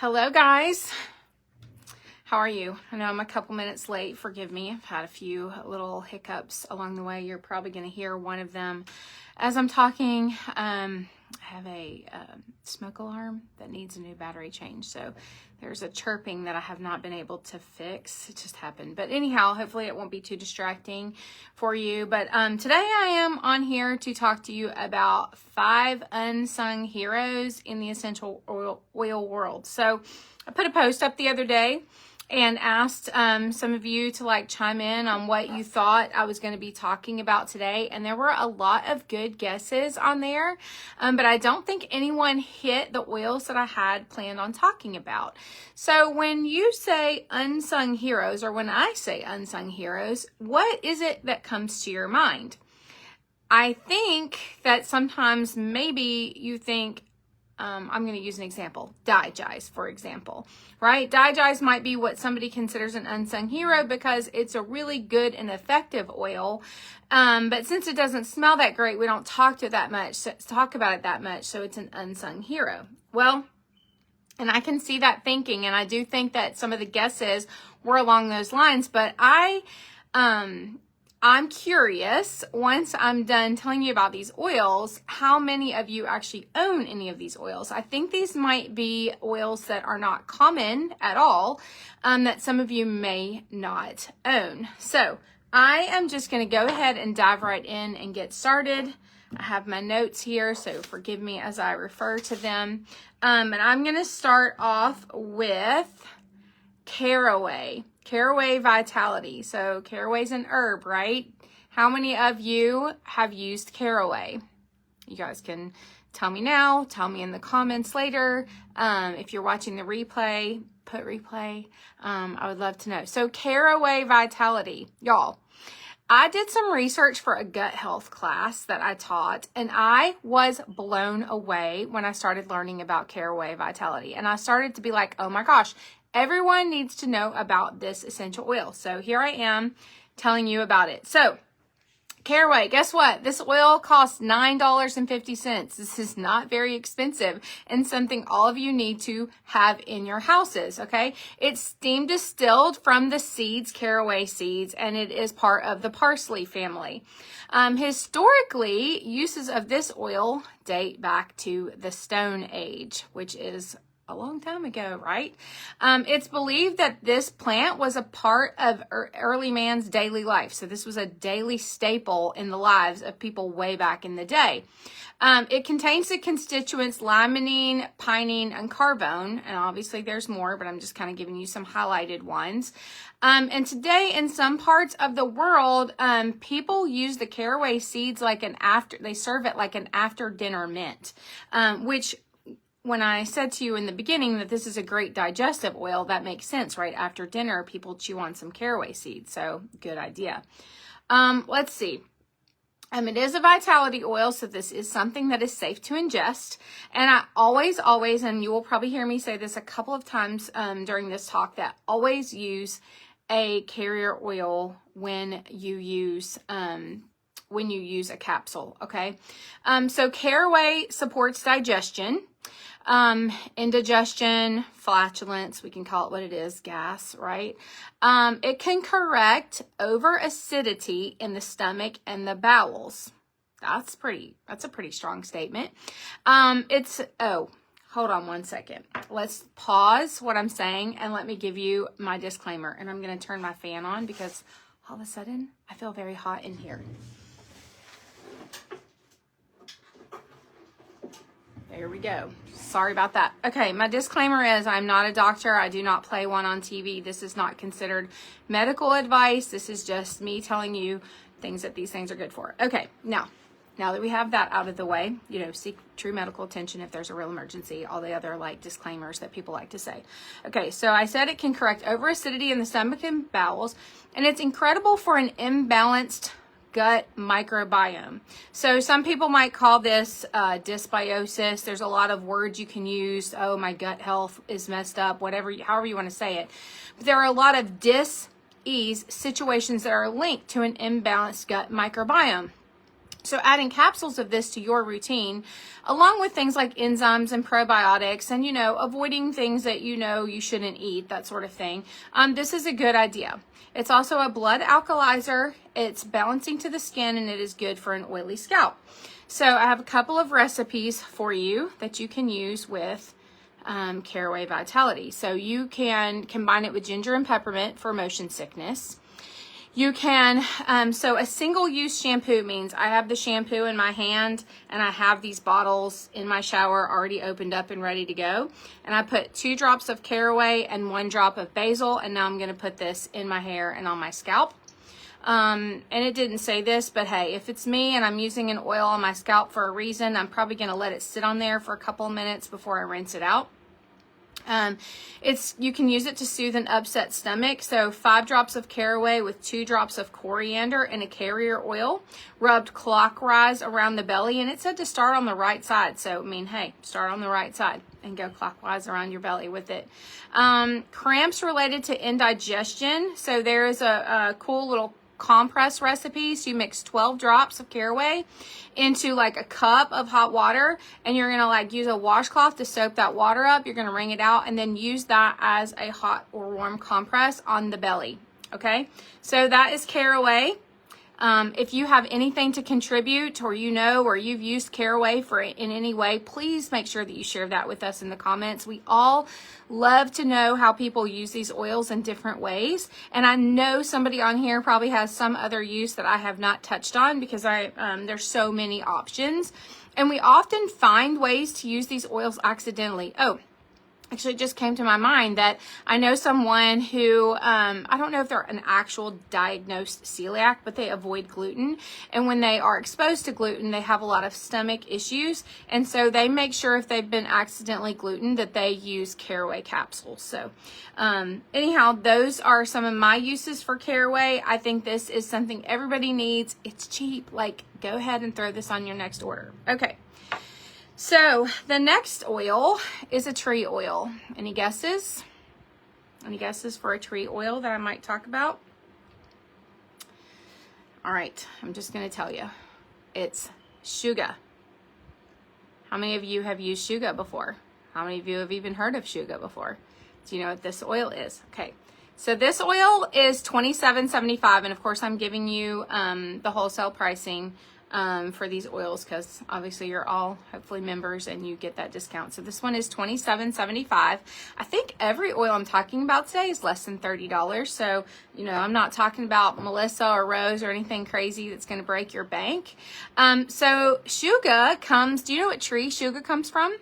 Hello guys, how are you? I know I'm a couple minutes late, forgive me. I've had a few little hiccups along the way. You're probably going to hear one of them as I'm talking. I have a smoke alarm that needs a new battery change, so there's a chirping that I have not been able to fix. It just happened, but anyhow, hopefully it won't be too distracting for you. But today I am on here to talk to you about 5 unsung heroes in the essential oil world. So I put a post up the other day and asked some of you to chime in on what you thought I was going to be talking about today. And there were a lot of good guesses on there, but I don't think anyone hit the oils that I had planned on talking about. So when you say unsung heroes, or when I say unsung heroes, what is it that comes to your mind? I think that sometimes maybe you think, I'm going to use an example, Digize, for example, right? Digize might be what somebody considers an unsung hero because it's a really good and effective oil. But since it doesn't smell that great, we don't talk about it that much. So it's an unsung hero. Well, and I can see that thinking, and I do think that some of the guesses were along those lines, but I'm curious, once I'm done telling you about these oils, how many of you actually own any of these oils? I think these might be oils that are not common at all, that some of you may not own. So I am just going to go ahead and dive right in and get started. I have my notes here, so forgive me as I refer to them. And I'm going to start off with caraway. Caraway Vitality. So caraway's an herb, right? How many of you have used caraway? You guys can tell me now, tell me in the comments later. If you're watching the replay, put replay. I would love to know. So caraway Vitality, y'all. I did some research for a gut health class that I taught, and I was blown away when I started learning about caraway Vitality. And I started to be like, oh my gosh, everyone needs to know about this essential oil. So here I am telling you about it. So caraway, guess what? This oil costs $9.50. This is not very expensive and something all of you need to have in your houses, okay? It's steam distilled from the seeds, caraway seeds, and it is part of the parsley family. Historically, uses of this oil date back to the Stone Age, which is a long time ago, right? It's believed that this plant was a part of early man's daily life. So this was a daily staple in the lives of people way back in the day. It contains the constituents limonene, pinene, and carbone. And obviously there's more, but I'm just kind of giving you some highlighted ones. And today in some parts of the world, people use the caraway seeds they serve it like an after dinner mint, which when I said to you in the beginning that this is a great digestive oil, that makes sense, right? After dinner, people chew on some caraway seeds. So good idea. Let's see. It is a vitality oil, so this is something that is safe to ingest. And I always, and you will probably hear me say this a couple of times during this talk, that always use a carrier oil when you use a capsule, okay? So caraway supports digestion. Indigestion, flatulence, we can call it what it is, gas, right? It can correct over acidity in the stomach and the bowels. That's a pretty strong statement. Hold on one second. Let's pause what I'm saying and let me give you my disclaimer. And I'm going to turn my fan on because all of a sudden I feel very hot in here. There we go. Sorry about that. Okay, my disclaimer is I'm not a doctor. I do not play one on TV. This is not considered medical advice. This is just me telling you things that these things are good for. Okay, now that we have that out of the way, seek true medical attention if there's a real emergency, all the other disclaimers that people like to say. Okay, so I said it can correct over acidity in the stomach and bowels, and it's incredible for an imbalanced gut microbiome. So some people might call this dysbiosis. There's a lot of words you can use. Oh, my gut health is messed up, however you want to say it. But there are a lot of dis-ease situations that are linked to an imbalanced gut microbiome. So adding capsules of this to your routine, along with things like enzymes and probiotics and, avoiding things that you shouldn't eat, that sort of thing, this is a good idea. It's also a blood alkalizer, it's balancing to the skin, and it is good for an oily scalp. So I have a couple of recipes for you that you can use with Caraway Vitality. So you can combine it with ginger and peppermint for motion sickness. You can, so a single-use shampoo means I have the shampoo in my hand and I have these bottles in my shower already opened up and ready to go. And I put 2 drops of caraway and 1 drop of basil, and now I'm going to put this in my hair and on my scalp. And it didn't say this, but hey, if it's me and I'm using an oil on my scalp for a reason, I'm probably going to let it sit on there for a couple of minutes before I rinse it out. You can use it to soothe an upset stomach. So 5 drops of caraway with 2 drops of coriander and a carrier oil rubbed clockwise around the belly. And it said to start on the right side. So, hey, start on the right side and go clockwise around your belly with it. Cramps related to indigestion. So there is a cool little compress recipe. So you mix 12 drops of caraway into like a cup of hot water, and you're gonna use a washcloth to soak that water up. You're gonna wring it out and then use that as a hot or warm compress on the belly. Okay, so that is caraway. If you have anything to contribute, or or you've used caraway in any way, please make sure that you share that with us in the comments. We all love to know how people use these oils in different ways. And I know somebody on here probably has some other use that I have not touched on, because there's so many options. And we often find ways to use these oils accidentally. Oh, actually, it just came to my mind that I know someone who, I don't know if they're an actual diagnosed celiac, but they avoid gluten. And when they are exposed to gluten, they have a lot of stomach issues. And so they make sure, if they've been accidentally gluten, that they use caraway capsules. So anyhow, those are some of my uses for caraway. I think this is something everybody needs. It's cheap. Go ahead and throw this on your next order. Okay. So the next oil is a tree oil. Any guesses? Any guesses for a tree oil that I might talk about? All right, I'm just going to tell you. It's shuga. How many of you have used shuga before? How many of you have even heard of shuga before? Do you know what this oil is? Okay. So this oil is $27.75, and of course I'm giving you the wholesale pricing for these oils, because obviously you're all hopefully members and you get that discount. So this one is $27.75. I think every oil I'm talking about today is less than $30. So, I'm not talking about Melissa or Rose or anything crazy that's going to break your bank. So shuga comes, do you know what tree shuga comes from?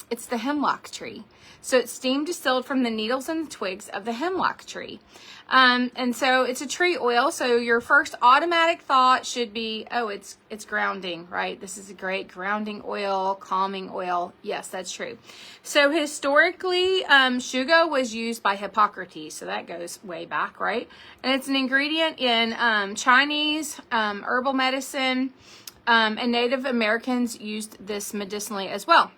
It's the hemlock tree. So it's steam distilled from the needles and the twigs of the hemlock tree. And so it's a tree oil. So your first automatic thought should be, oh, it's grounding, right? This is a great grounding oil, calming oil. Yes, that's true. So historically, shuga was used by Hippocrates. So that goes way back, right? And it's an ingredient in Chinese herbal medicine, and Native Americans used this medicinally as well.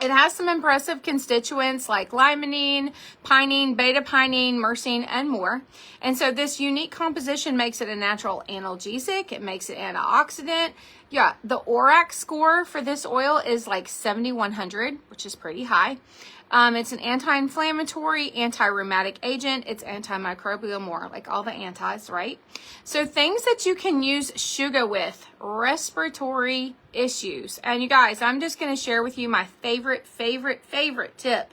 It has some impressive constituents like limonene, pinene, beta-pinene, myrcene, and more. And so this unique composition makes it a natural analgesic. It makes it antioxidant. Yeah, the ORAC score for this oil is like 7,100, which is pretty high. It's an anti-inflammatory, anti-rheumatic agent. It's antimicrobial, more like all the antis, right? So things that you can use shuga with: respiratory issues. And you guys, I'm just going to share with you my favorite tip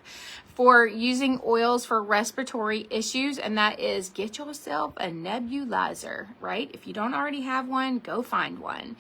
for using oils for respiratory issues, and that is get yourself a nebulizer, right? If you don't already have one, go find one.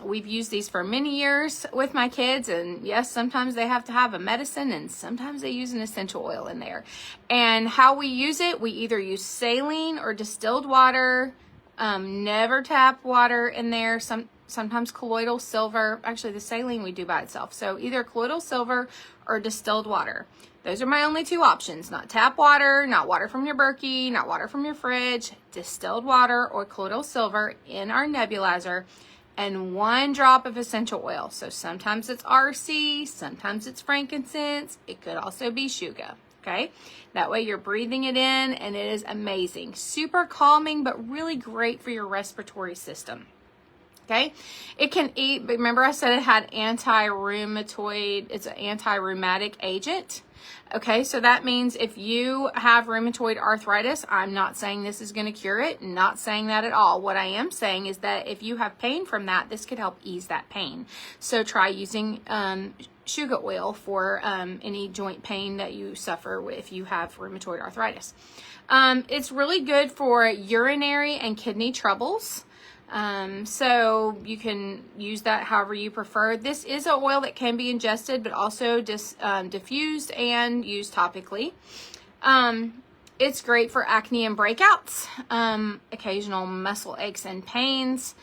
We've used these for many years with my kids, and yes, sometimes they have to have a medicine and sometimes they use an essential oil in there. And how we use it, we either use saline or distilled water, never tap water in there. Sometimes colloidal silver. Actually, the saline we do by itself. So either colloidal silver or distilled water. Those are my only 2 options. Not tap water, not water from your Berkey, not water from your fridge. Distilled water or colloidal silver in our nebulizer, and 1 drop of essential oil. So sometimes it's RC, sometimes it's frankincense. It could also be shuga. Okay, that way you're breathing it in, and it is amazing. Super calming, but really great for your respiratory system. Okay, it can eat, but remember I said it had anti-rheumatoid, it's an anti-rheumatic agent. Okay, so that means if you have rheumatoid arthritis, I'm not saying this is going to cure it, not saying that at all. What I am saying is that if you have pain from that, this could help ease that pain. So try using Shuga oil for any joint pain that you suffer with if you have rheumatoid arthritis. It's really good for urinary and kidney troubles. So you can use that however you prefer. This is an oil that can be ingested, but also diffused and used topically. It's great for acne and breakouts, occasional muscle aches and pains.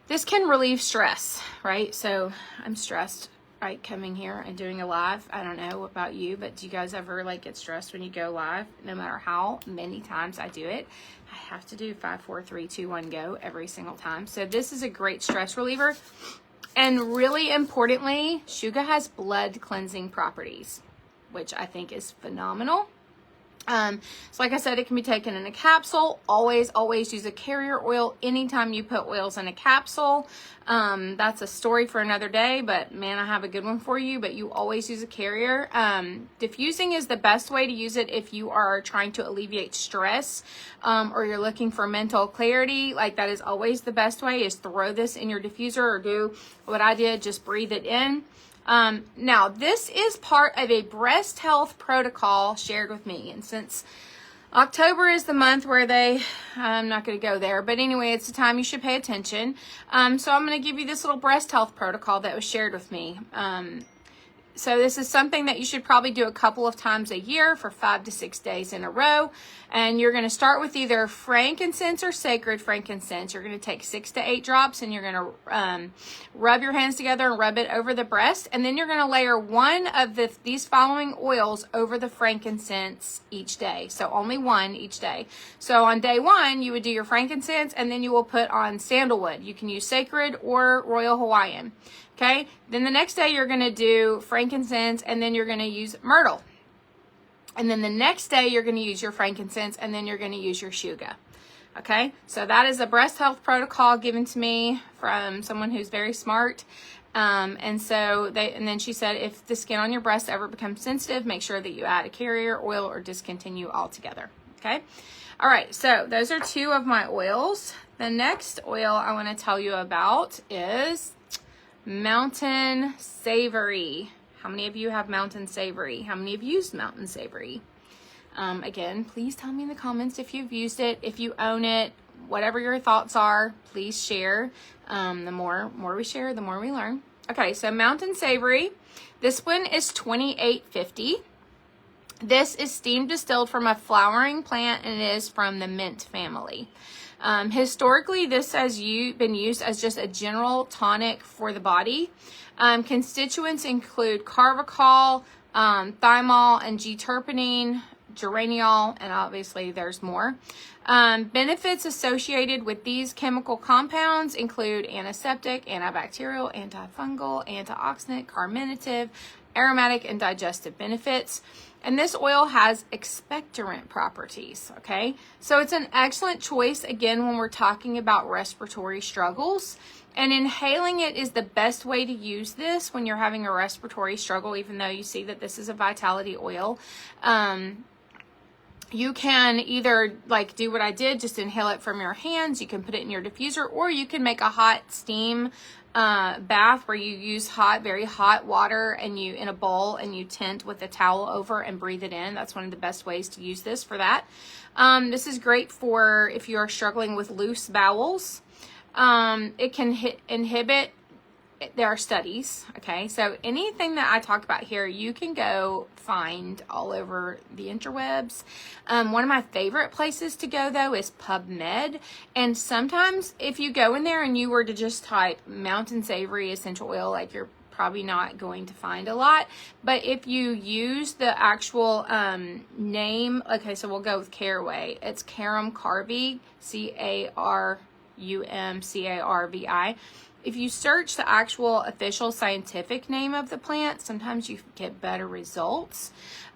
This can relieve stress, right? So I'm stressed, right, coming here and doing a live. I don't know about you, but do you guys ever like get stressed when you go live? No matter how many times I do it, I have to do 5, 4, 3, 2, 1, go every single time. So this is a great stress reliever. And really importantly, Shuga has blood cleansing properties, which I think is phenomenal. So like I said, it can be taken in a capsule. Always use a carrier oil anytime you put oils in a capsule. That's a story for another day, but man, I have a good one for you, but you always use a carrier. Diffusing is the best way to use it if you are trying to alleviate stress, or you're looking for mental clarity. Like that is always the best way, is throw this in your diffuser, or do what I did, just breathe it in. Now this is part of a breast health protocol shared with me. And since October is the month where I'm not going to go there, but anyway, it's the time you should pay attention. So I'm going to give you this little breast health protocol that was shared with me. So this is something that you should probably do a couple of times a year for 5 to 6 days in a row. And you're going to start with either frankincense or sacred frankincense. You're going to take 6 to 8 drops, and you're going to rub your hands together and rub it over the breast. And then you're going to layer one of these following oils over the frankincense each day. So only one each day. So on day 1, you would do your frankincense, and then you will put on sandalwood. You can use sacred or Royal Hawaiian. Okay, then the next day you're going to do frankincense, and then you're going to use myrtle. And then the next day you're going to use your frankincense, and then you're going to use your Shuga. Okay, so that is a breast health protocol given to me from someone who's very smart. And then she said, if the skin on your breast ever becomes sensitive, make sure that you add a carrier oil or discontinue altogether. Okay, all right, so those are 2 of my oils. The next oil I want to tell you about is Mountain Savory. How many of you have Mountain Savory? How many have used Mountain Savory? Again, please tell me in the comments if you've used it, if you own it, whatever your thoughts are, please share. The more we share, the more we learn. Okay, so Mountain Savory. This one is $28.50. This is steam distilled from a flowering plant, and it is from the mint family. Historically, this has been used as just a general tonic for the body. Constituents include carvacol, thymol, and G-terpenine, geraniol, and obviously there's more. Benefits associated with these chemical compounds include antiseptic, antibacterial, antifungal, antioxidant, carminative, aromatic, and digestive benefits. And this oil has expectorant properties, okay? So it's an excellent choice, again, when we're talking about respiratory struggles. And inhaling it is the best way to use this when you're having a respiratory struggle, even though you see that this is a vitality oil. You can either like do what I did, just inhale it from your hands. You can put it in your diffuser, or you can make a hot steam bath where you use very hot water and you in a bowl, and you tint with a towel over and breathe it in. That's one of the best ways to use this for that. This is great for if you are struggling with loose bowels. It can inhibit. There are studies, okay? So anything that I talk about here, you can go find all over the interwebs. One of my favorite places to go, though, is PubMed. And sometimes if you go in there and you were to just type Mountain Savory essential oil, like you're probably not going to find a lot. But if you use the actual name, okay, so we'll go with Caraway. It's Carum Carvi, Carumcarvi. If you search the actual official scientific name of the plant, sometimes you get better results.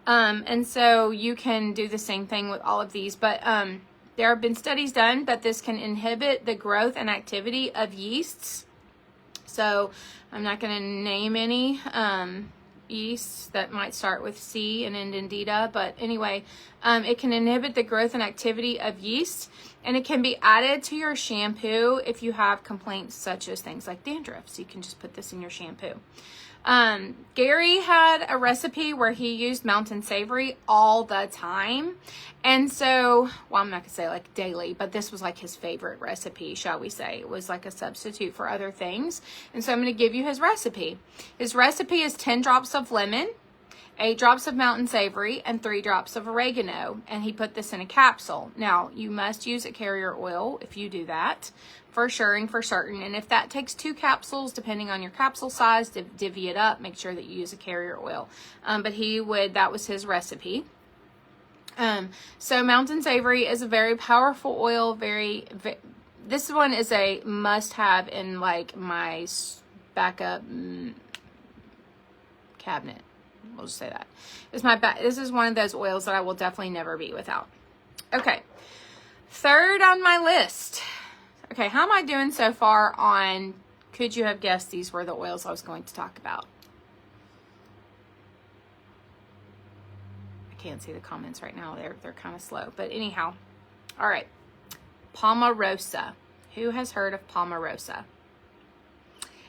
And so you can do the same thing with all of these. But There have been studies done that this can inhibit the growth and activity of yeasts. So I'm not going to name any yeasts that might start with C and end in Dita, but anyway, it can inhibit the growth and activity of yeast, and it can be added to your shampoo if you have complaints such as things like dandruff. So you can just put this in your shampoo. Gary had a recipe where he used Mountain Savory all the time. And so, well, I'm not gonna say like daily, but this was like his favorite recipe, shall we say. It was like a substitute for other things. And so I'm gonna give you his recipe. His recipe is 10 drops of lemon, 8 drops of Mountain Savory, and 3 drops of oregano. And he put this in a capsule. Now, you must use a carrier oil if you do that, for sure and for certain. And if that takes 2 capsules, depending on your capsule size, divvy it up, make sure that you use a carrier oil. But that was his recipe. So Mountain Savory is a very powerful oil, this one is a must-have in like my backup cabinet. We'll just say that. This is one of those oils that I will definitely never be without. Okay, third on my list. Okay, how am I doing so far on, could you have guessed these were the oils I was going to talk about? I can't see the comments right now. They're kind of slow, but anyhow. All right, Palmarosa. Who has heard of Palmarosa?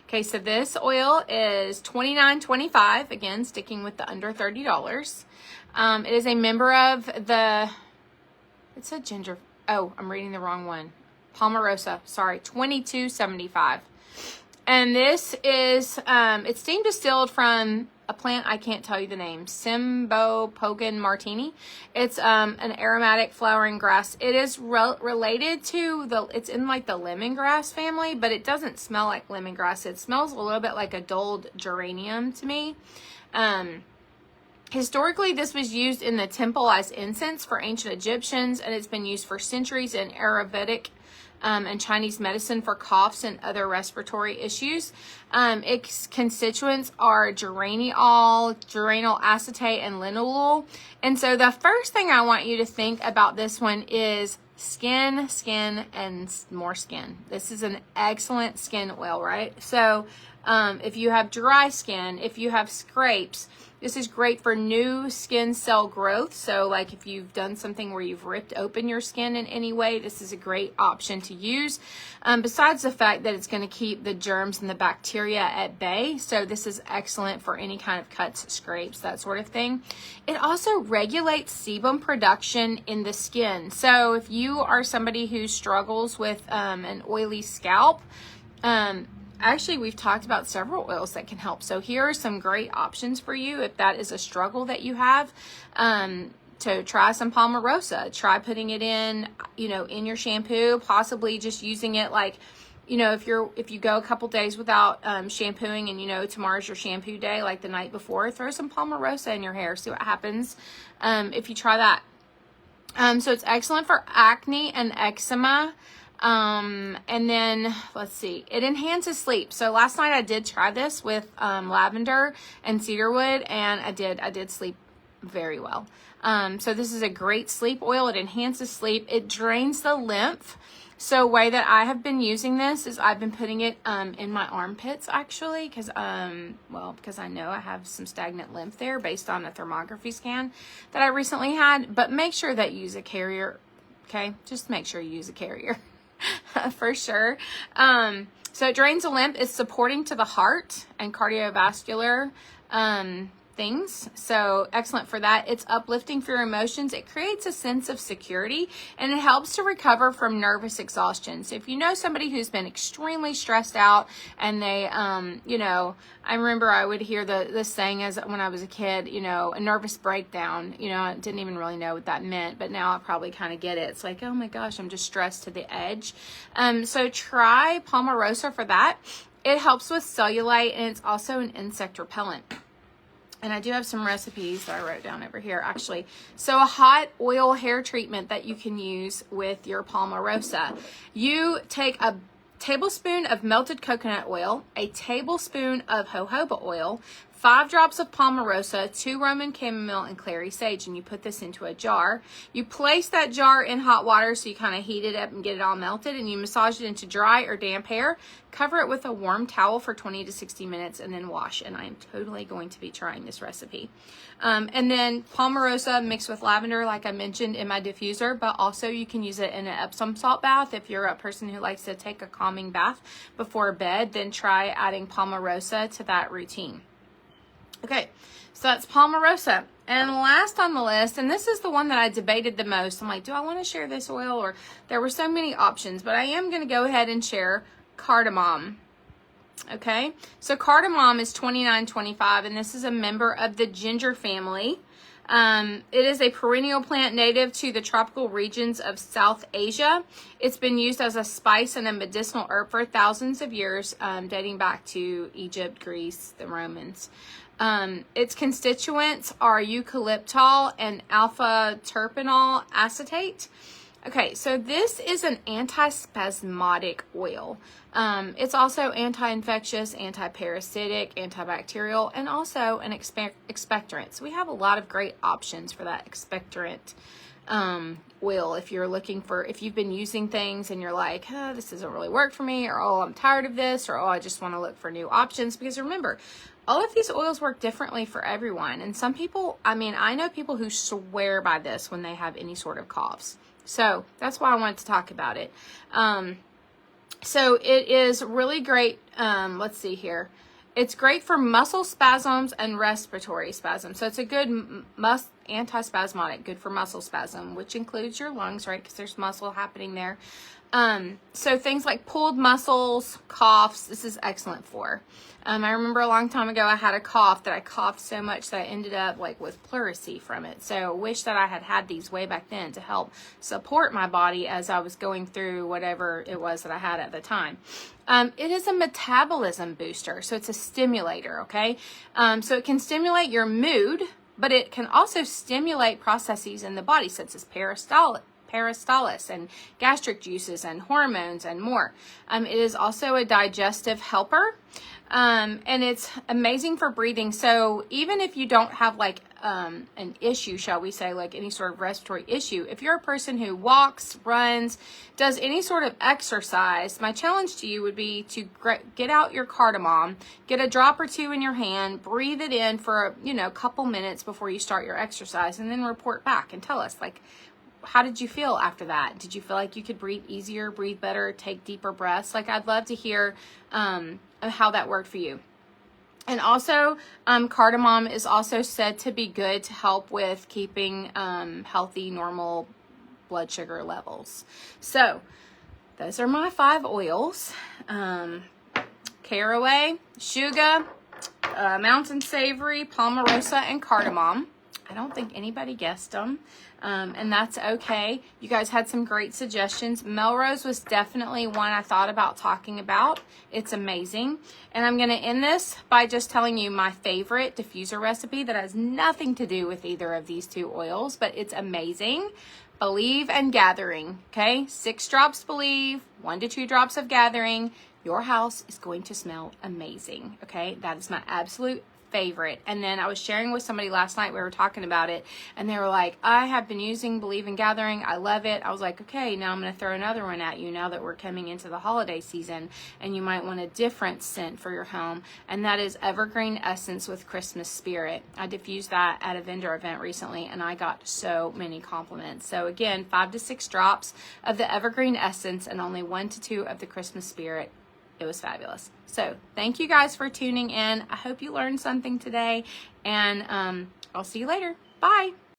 Okay, so this oil is $29.25. Again, sticking with the under $30. It is a member of the, it's a ginger, oh, I'm reading the wrong one. Palmarosa, sorry, $22.75. And this is, it's steam distilled from a plant, I can't tell you the name, Cymbopogon martini. It's an aromatic flowering grass. It is related to it's in like the lemongrass family, but it doesn't smell like lemongrass. It smells a little bit like a dulled geranium to me. Historically, this was used in the temple as incense for ancient Egyptians, and it's been used for centuries in Ayurvedic and Chinese medicine for coughs and other respiratory issues. Its constituents are geraniol, geranyl acetate, and linalool. And so the first thing I want you to think about this one is skin, and more skin. This is an excellent skin oil, right? So if you have dry skin, if you have scrapes, this is great for new skin cell growth. So like if you've done something where you've ripped open your skin in any way, this is a great option to use. Besides the fact that it's going to keep the germs and the bacteria at bay. So this is excellent for any kind of cuts, scrapes, that sort of thing. It also regulates sebum production in the skin. So if you are somebody who struggles with an oily scalp, actually, we've talked about several oils that can help. So here are some great options for you if that is a struggle that you have. To try some Palmarosa. Try putting it in, in your shampoo, possibly just using it like, if you go a couple days without shampooing and tomorrow's your shampoo day, like the night before, throw some Palmarosa in your hair. See what happens if you try that. So it's excellent for acne and eczema. And then let's see, it enhances sleep. So last night I did try this with lavender and cedarwood, and I did sleep very well. So this is a great sleep oil. It enhances sleep. It drains the lymph. So way that I have been using this is I've been putting it in my armpits actually, because I know I have some stagnant lymph there based on a thermography scan that I recently had. But make sure that you use a carrier. Okay, just make sure you use a carrier. For sure. So it drains the lymph. It's supporting to the heart and cardiovascular things. So excellent for that. It's uplifting for your emotions. It creates a sense of security, and it helps to recover from nervous exhaustion. So if you know somebody who's been extremely stressed out and they, I remember I would hear this saying as when I was a kid, a nervous breakdown, I didn't even really know what that meant, but now I probably kind of get it. It's like, oh my gosh, I'm just stressed to the edge. So try Palmarosa for that. It helps with cellulite, and it's also an insect repellent. And I do have some recipes that I wrote down over here, actually. So a hot oil hair treatment that you can use with your Palmarosa. You take a tablespoon of melted coconut oil, a tablespoon of jojoba oil, 5 drops of palmarosa, 2 Roman chamomile, and clary sage, and you put this into a jar. You place that jar in hot water so you kind of heat it up and get it all melted, and you massage it into dry or damp hair. Cover it with a warm towel for 20 to 60 minutes and then wash, and I am totally going to be trying this recipe. And then palmarosa mixed with lavender, like I mentioned, in my diffuser, but also you can use it in an Epsom salt bath. If you're a person who likes to take a calming bath before bed, then try adding palmarosa to that routine. Okay, so that's palmarosa. And last on the list, and this is the one that I debated the most. I'm like, do I want to share this oil? Or there were so many options, but I am going to go ahead and share cardamom. Okay, so cardamom is $29.25, and this is a member of the ginger family. It is a perennial plant native to the tropical regions of South Asia. It's been used as a spice and a medicinal herb for thousands of years, dating back to Egypt, Greece, the Romans. Its constituents are eucalyptol and alpha terpenol acetate. Okay, so this is an antispasmodic oil. It's also anti-infectious, anti-parasitic, antibacterial, and also an expectorant. So we have a lot of great options for that expectorant oil. If you're looking for, if you've been using things and you're like, oh, this doesn't really work for me, or oh, I'm tired of this, or oh, I just want to look for new options. Because remember, all of these oils work differently for everyone. And some people, I mean, I know people who swear by this when they have any sort of coughs. So that's why I wanted to talk about it. So it is really great. Let's see here. It's great for muscle spasms and respiratory spasms. So it's a good antispasmodic, good for muscle spasm, which includes your lungs, right? Because there's muscle happening there. So things like pulled muscles, coughs, this is excellent for. I remember a long time ago I had a cough that I coughed so much that I ended up like with pleurisy from it. So I wish that I had had these way back then to help support my body as I was going through whatever it was that I had at the time. It is a metabolism booster, so it's a stimulator, okay? So it can stimulate your mood, but it can also stimulate processes in the body such as peristalsis and gastric juices and hormones and more. It is also a digestive helper, and it's amazing for breathing. So even if you don't have like an issue, shall we say, like any sort of respiratory issue, if you're a person who walks, runs, does any sort of exercise, my challenge to you would be to get out your cardamom, get a drop or two in your hand, breathe it in for a couple minutes before you start your exercise, and then report back and tell us, like, how did you feel after that? Did you feel like you could breathe easier, breathe better, take deeper breaths? Like, I'd love to hear how that worked for you. And also, cardamom is also said to be good to help with keeping healthy, normal blood sugar levels. So, those are my 5 oils. Caraway, Shuga, Mountain Savory, Palmarosa, and cardamom. I don't think anybody guessed them, and that's okay. You guys had some great suggestions. Melrose was definitely one I thought about talking about. It's amazing. And I'm going to end this by just telling you my favorite diffuser recipe that has nothing to do with either of these 2 oils, but it's amazing. Believe and Gathering, okay? 6 drops Believe, 1 to 2 drops of Gathering. Your house is going to smell amazing, okay? That is my absolute favorite. And then I was sharing with somebody last night, we were talking about it, and they were like, I have been using Believe in Gathering, I love it. I was like, okay, now I'm going to throw another one at you now that we're coming into the holiday season, and you might want a different scent for your home, and that is Evergreen Essence with Christmas Spirit. I diffused that at a vendor event recently, and I got so many compliments. So again, 5 to 6 drops of the Evergreen Essence and only 1 to 2 of the Christmas Spirit. It was fabulous. So thank you guys for tuning in. I hope you learned something today, and I'll see you later. Bye.